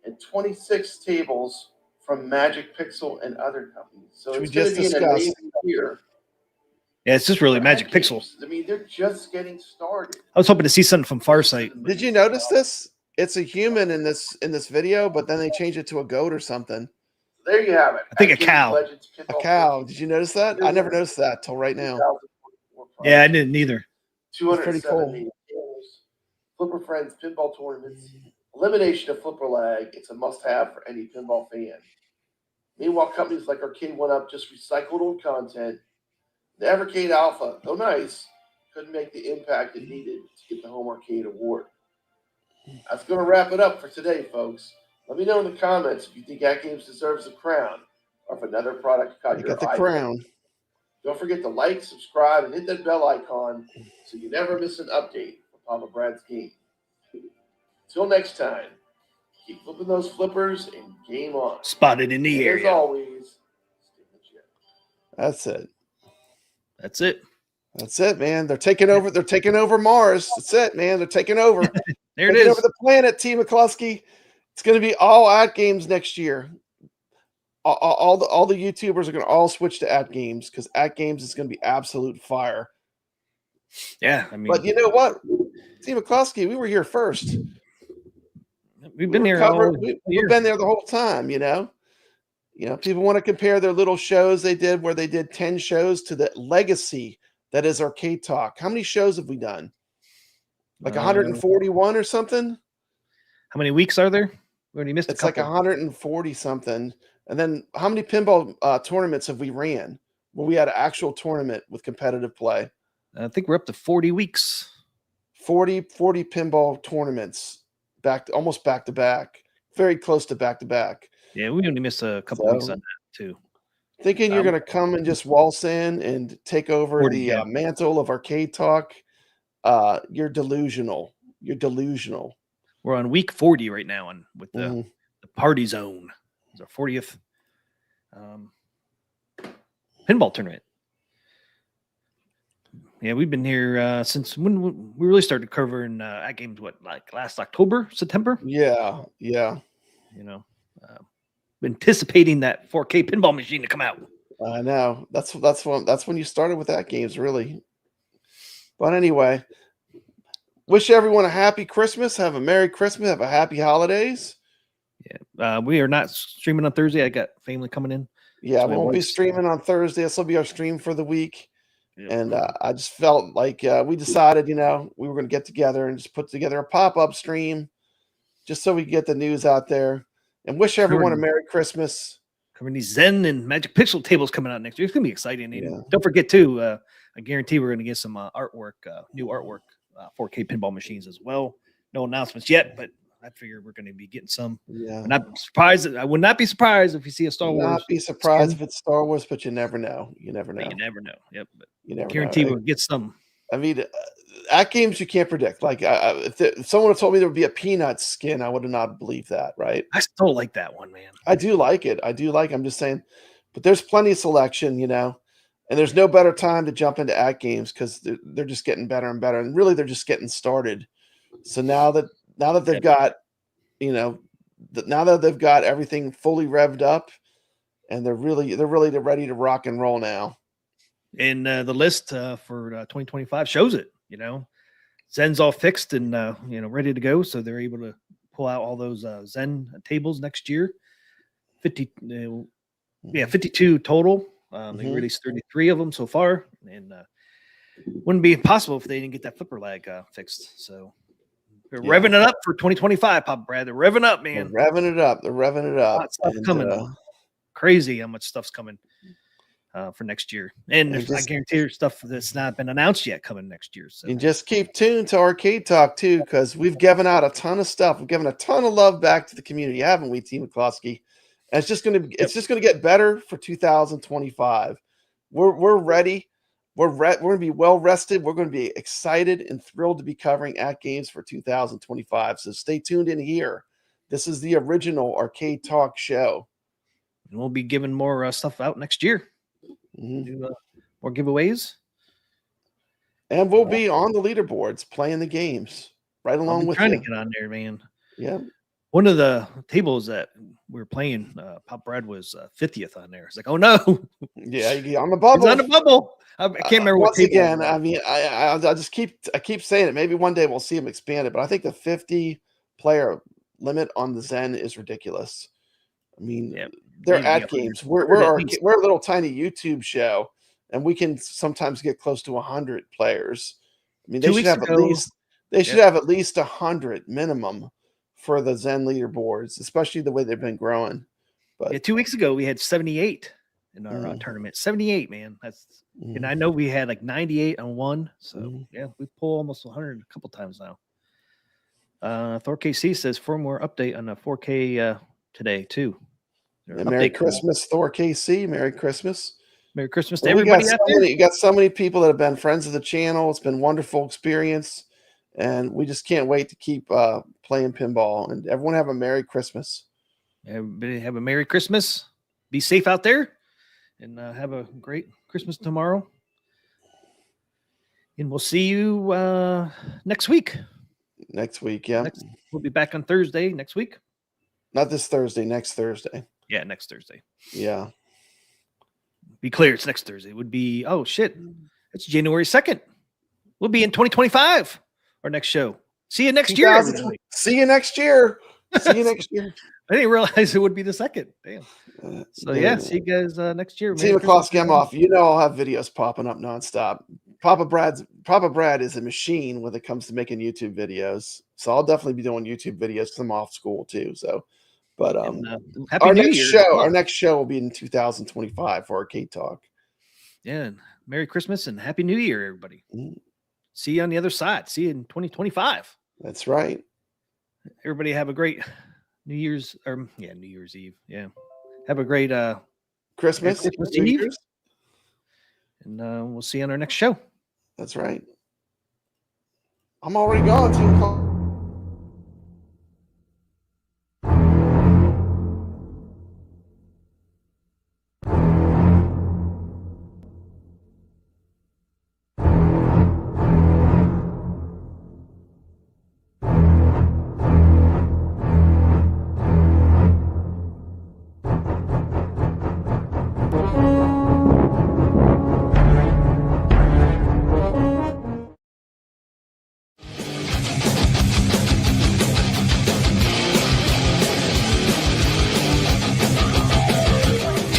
and 26 tables from Magic Pixel and other companies. So it's going to be an amazing year. Yeah, it's just really Magic Pixel. I mean, they're just getting started. I was hoping to see something from Farsight. Did you notice this? It's a human in this video, but then they changed it to a goat or something. There you have it. I think a cow. A cow. Did you notice that? I never noticed that till right now. Yeah, I didn't either. It's pretty cool. Tables, Flipper Friends pinball tournaments, elimination of flipper lag. It's a must-have for any pinball fan. Meanwhile, companies like Arcade 1UP just recycled old content. The Evercade Alpha, though nice, couldn't make the impact it needed to get the Home Arcade Award. That's going to wrap it up for today, folks. Let me know in the comments if you think AtGames deserves the crown or if another product caught your eye. Got the crown. Don't forget to like, subscribe, and hit that bell icon so you never miss an update from Papa Brad's game. Until next time, keep flipping those flippers and game on. Spotted in the area. As always, stay legit. That's it. That's it. That's it, man. They're taking over. They're taking over Mars. That's it, man. They're taking over. There it is. Over the planet, T. McCluskey. It's going to be all AtGames next year. All the YouTubers are going to all switch to AtGames because AtGames is going to be absolute fire. Yeah, I mean, but you know what, T. McCluskey, we were here first. We've been here. We've been there the whole time. You know, people want to compare their little shows they did where they did 10 shows to the legacy that is Arcade Talk. How many shows have we done? Like 141 or something? How many weeks are there? We already missed a couple. It's like 140 something. And then how many pinball tournaments have we ran where we had an actual tournament with competitive play? I think we're up to 40 weeks. 40 pinball tournaments almost back to back. Very close to back to back. Yeah, we only missed a couple weeks on that too. Thinking you're going to come and just waltz in and take over the mantle of Arcade Talk. You're delusional. You're delusional. We're on week 40 right now with the Party Zone. It's our 40th pinball tournament. Yeah, we've been here since when we really started covering AtGames. What, like last October, September? Yeah. You know, anticipating that 4K pinball machine to come out. I know. That's when you started with AtGames, really. But anyway, wish everyone a happy Christmas. Have a Merry Christmas. Have a happy holidays. Yeah, we are not streaming on Thursday. I got family coming in. Yeah, So we won't be streaming on Thursday. This will be our stream for the week. Yep. And I just felt like we decided, we were going to get together and just put together a pop-up stream just so we could get the news out there and wish everyone a Merry Christmas. Covering these Zen and Magic Pixel tables coming out next year. It's going to be exciting. Yeah. And don't forget, too, I guarantee we're going to get some artwork, new artwork, 4K pinball machines as well. No announcements yet, but I figure we're going to be getting some. Yeah. I would not be surprised if you see a Star Wars. Not be surprised if it's Star Wars, but you never know. You never know. You never know. Yep. But You never guarantee know. we'll get some. I mean, AtGames you can't predict. Like if someone had told me there would be a Peanuts skin, I would have not believed that. Right? I still like that one, man. I do like it. I'm just saying, but there's plenty of selection, and there's no better time to jump into AtGames because they're just getting better and better, and really they're just getting started. So now that they've got, now that they've got everything fully revved up, and they're really ready to rock and roll now. And the list for 2025 shows it. Zen's all fixed and ready to go, so they're able to pull out all those Zen tables next year. 52 total. They released 33 of them so far, and wouldn't be possible if they didn't get that flipper lag fixed. So they're revving it up for 2025, Papa Brad. They're revving up, man. They're revving it up. Stuff coming. Crazy how much stuff's coming for next year. And I guarantee there's stuff that's not been announced yet coming next year. So and just keep tuned to Arcade Talk too, because we've given out a ton of stuff. We've given a ton of love back to the community, haven't we, Team McCloskey? And it's just going to get better for 2025. We're ready. We're going to be well rested. We're going to be excited and thrilled to be covering AtGames for 2025. So stay tuned in here. This is the original Arcade Talk show. And we'll be giving more stuff out next year. Do more giveaways. And we'll be on the leaderboards playing the games right along with trying to get on there, man. Yeah. One of the tables that we were playing, Pop Brad was 50th on there. It's like, oh no. Yeah, on the bubble. It's on the bubble. I can't remember once what again. I mean, I just keep saying it. Maybe one day we'll see them expand it, but I think the 50 player limit on the Zen is ridiculous. I mean, they're AtGames. We're a little tiny YouTube show, and we can sometimes get close to 100 players. I mean, they should have at least 100 minimum for the Zen leaderboards, especially the way they've been growing. But 2 weeks ago we had 78 in our tournament. 78, man. That's and I know we had like 98 on one. So we pull almost 100 a couple times now. Thor KC says firmware update on the 4K today too. Merry Christmas, Thor KC. Merry Christmas. Merry Christmas to everybody out there. You got so many people that have been friends of the channel. It's been a wonderful experience. And we just can't wait to keep playing pinball. And everyone have a Merry Christmas. Everybody have a Merry Christmas. Be safe out there. And have a great Christmas tomorrow. And we'll see you next week. Next week, yeah. We'll be back on Thursday next week. Not this Thursday, next Thursday. Yeah, next Thursday. Yeah. Be clear, it's next Thursday. It would be, oh shit, it's January 2nd. We'll be in 2025, our next show. See you next year. See you next year. See you next year. I didn't realize it would be the 2nd. Damn. So see you guys next year. See McCloskey, I'm off. I'll have videos popping up nonstop. Papa Brad is a machine when it comes to making YouTube videos. So I'll definitely be doing YouTube videos because I'm off school too. So, but our next show will be in 2025 for Arcade Talk. Yeah, and Merry Christmas and Happy New Year, everybody. See you on the other side. See you in 2025. That's right. Everybody have a great New Year's Eve. Yeah. Have a great Christmas Eve. And we'll see you on our next show. That's right. I'm already gone, Team.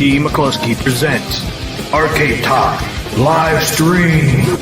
T. McCluskey presents Arcade Talk live stream.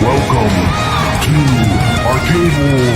Welcome to Arcade Wars.